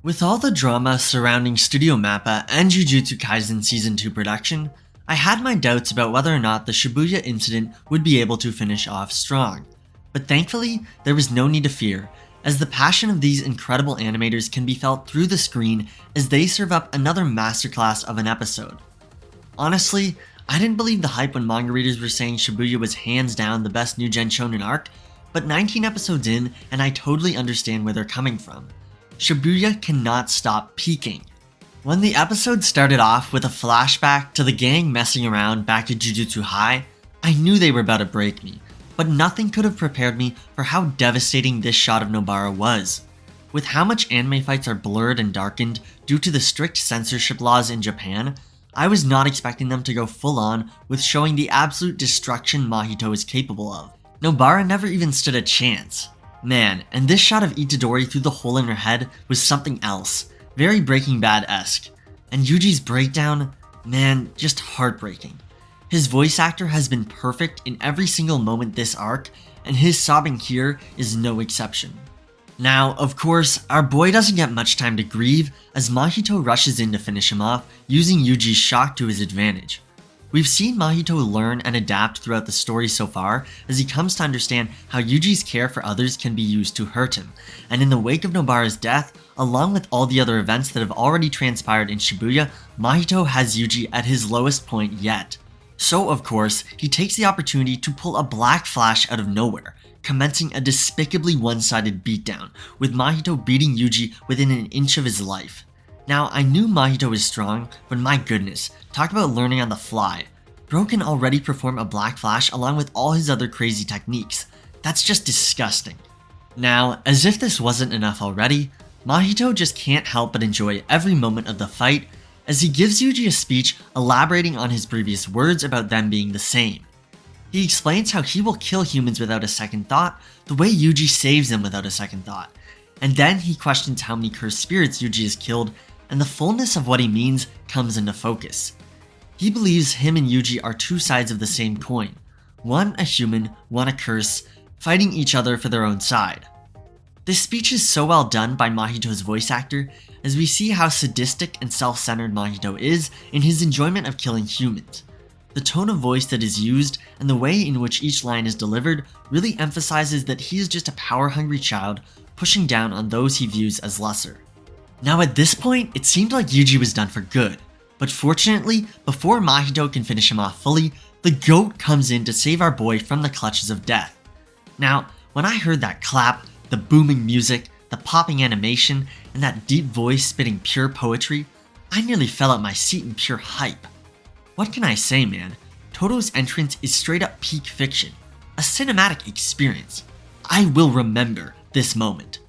With all the drama surrounding Studio Mappa and Jujutsu Kaisen Season 2 production, I had my doubts about whether or not the Shibuya Incident would be able to finish off strong. But thankfully, there was no need to fear, as the passion of these incredible animators can be felt through the screen as they serve up another masterclass of an episode. Honestly, I didn't believe the hype when manga readers were saying Shibuya was hands down the best new gen shonen arc, but 19 episodes in and I totally understand where they're coming from. Shibuya cannot stop peaking. When the episode started off with a flashback to the gang messing around back at Jujutsu High, I knew they were about to break me, but nothing could have prepared me for how devastating this shot of Nobara was. With how much anime fights are blurred and darkened due to the strict censorship laws in Japan, I was not expecting them to go full on with showing the absolute destruction Mahito is capable of. Nobara never even stood a chance. Man, and this shot of Itadori through the hole in her head was something else, very Breaking Bad-esque. And Yuji's breakdown, man, just heartbreaking. His voice actor has been perfect in every single moment this arc, and his sobbing here is no exception. Now, of course, our boy doesn't get much time to grieve as Mahito rushes in to finish him off, using Yuji's shock to his advantage. We've seen Mahito learn and adapt throughout the story so far as he comes to understand how Yuji's care for others can be used to hurt him, and in the wake of Nobara's death, along with all the other events that have already transpired in Shibuya, Mahito has Yuji at his lowest point yet. So of course, he takes the opportunity to pull a black flash out of nowhere, commencing a despicably one-sided beatdown, with Mahito beating Yuji within an inch of his life. Now, I knew Mahito was strong, but my goodness, talk about learning on the fly. Bro can already perform a black flash along with all his other crazy techniques. That's just disgusting. Now, as if this wasn't enough already, Mahito just can't help but enjoy every moment of the fight as he gives Yuji a speech elaborating on his previous words about them being the same. He explains how he will kill humans without a second thought, the way Yuji saves them without a second thought. And then he questions how many cursed spirits Yuji has killed, and the fullness of what he means comes into focus. He believes him and Yuji are two sides of the same coin, one a human, one a curse, fighting each other for their own side. This speech is so well done by Mahito's voice actor, as we see how sadistic and self-centered Mahito is in his enjoyment of killing humans. The tone of voice that is used and the way in which each line is delivered really emphasizes that he is just a power-hungry child pushing down on those he views as lesser. Now at this point, it seemed like Yuji was done for good, but fortunately, before Mahito can finish him off fully, the GOAT comes in to save our boy from the clutches of death. Now, when I heard that clap, the booming music, the popping animation, and that deep voice spitting pure poetry, I nearly fell out my seat in pure hype. What can I say, man? Todo's entrance is straight up peak fiction, a cinematic experience. I will remember this moment.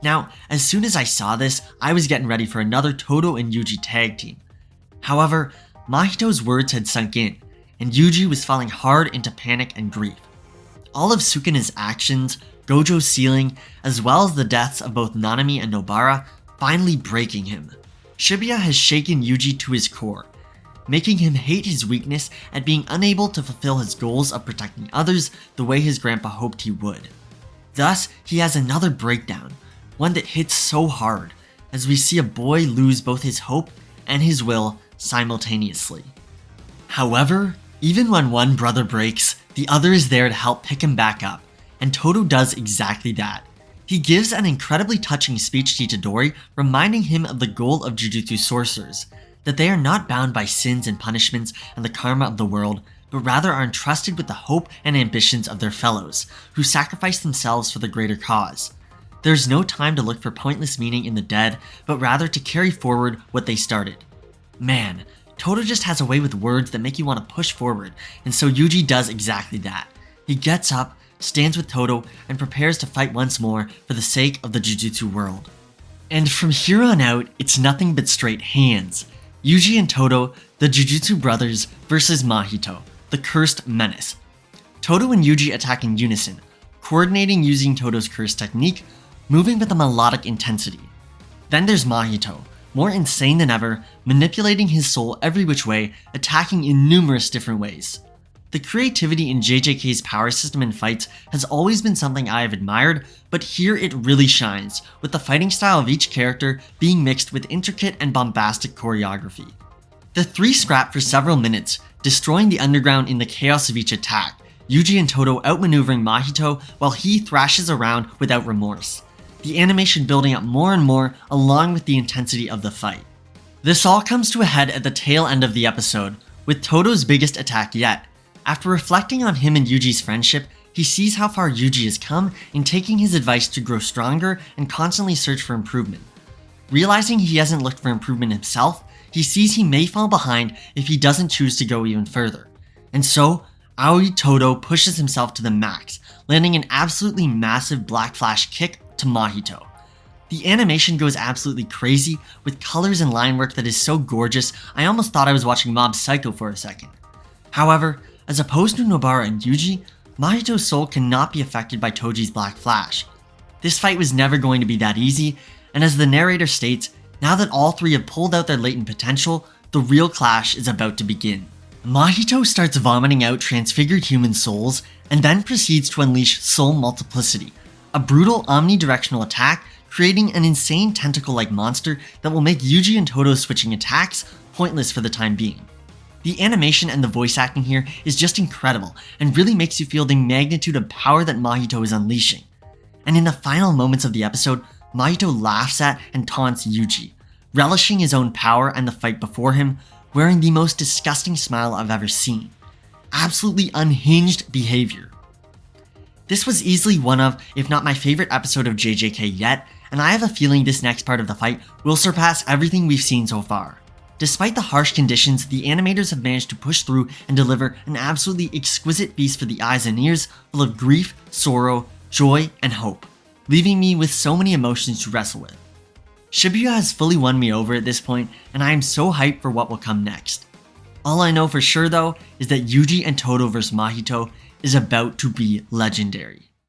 Now, as soon as I saw this, I was getting ready for another Todo and Yuji tag team. However, Mahito's words had sunk in, and Yuji was falling hard into panic and grief. All of Sukuna's actions, Gojo's sealing, as well as the deaths of both Nanami and Nobara, finally breaking him. Shibuya has shaken Yuji to his core, making him hate his weakness at being unable to fulfill his goals of protecting others the way his grandpa hoped he would. Thus, he has another breakdown, one that hits so hard, as we see a boy lose both his hope and his will simultaneously. However, even when one brother breaks, the other is there to help pick him back up, and Todo does exactly that. He gives an incredibly touching speech to Itadori, reminding him of the goal of Jujutsu sorcerers, that they are not bound by sins and punishments and the karma of the world, but rather are entrusted with the hope and ambitions of their fellows, who sacrifice themselves for the greater cause. There's no time to look for pointless meaning in the dead, but rather to carry forward what they started. Man, Todo just has a way with words that make you want to push forward, and so Yuji does exactly that. He gets up, stands with Todo, and prepares to fight once more for the sake of the Jujutsu world. And from here on out, it's nothing but straight hands. Yuji and Todo, the Jujutsu brothers, versus Mahito, the cursed menace. Todo and Yuji attack in unison, coordinating using Todo's curse technique, moving with a melodic intensity. Then there's Mahito, more insane than ever, manipulating his soul every which way, attacking in numerous different ways. The creativity in JJK's power system and fights has always been something I have admired, but here it really shines, with the fighting style of each character being mixed with intricate and bombastic choreography. The three scrap for several minutes, destroying the underground in the chaos of each attack, Yuji and Todo outmaneuvering Mahito while he thrashes around without remorse. The animation building up more and more along with the intensity of the fight. This all comes to a head at the tail end of the episode, with Todo's biggest attack yet. After reflecting on him and Yuji's friendship, he sees how far Yuji has come in taking his advice to grow stronger and constantly search for improvement. Realizing he hasn't looked for improvement himself, he sees he may fall behind if he doesn't choose to go even further. And so, Aoi Todo pushes himself to the max, landing an absolutely massive black flash kick to Mahito. The animation goes absolutely crazy, with colors and line work that is so gorgeous I almost thought I was watching Mob Psycho for a second. However, as opposed to Nobara and Yuji, Mahito's soul cannot be affected by Toji's black flash. This fight was never going to be that easy, and as the narrator states, now that all three have pulled out their latent potential, the real clash is about to begin. Mahito starts vomiting out transfigured human souls, and then proceeds to unleash Soul Multiplicity, a brutal omnidirectional attack creating an insane tentacle-like monster that will make Yuji and Todo's switching attacks pointless for the time being. The animation and the voice acting here is just incredible and really makes you feel the magnitude of power that Mahito is unleashing. And in the final moments of the episode, Mahito laughs at and taunts Yuji, relishing his own power and the fight before him, wearing the most disgusting smile I've ever seen. Absolutely unhinged behavior. This was easily one of, if not my favorite episode of JJK yet, and I have a feeling this next part of the fight will surpass everything we've seen so far. Despite the harsh conditions, the animators have managed to push through and deliver an absolutely exquisite feast for the eyes and ears, full of grief, sorrow, joy, and hope, leaving me with so many emotions to wrestle with. Shibuya has fully won me over at this point, and I am so hyped for what will come next. All I know for sure though is that Yuji and Todo vs Mahito is about to be legendary.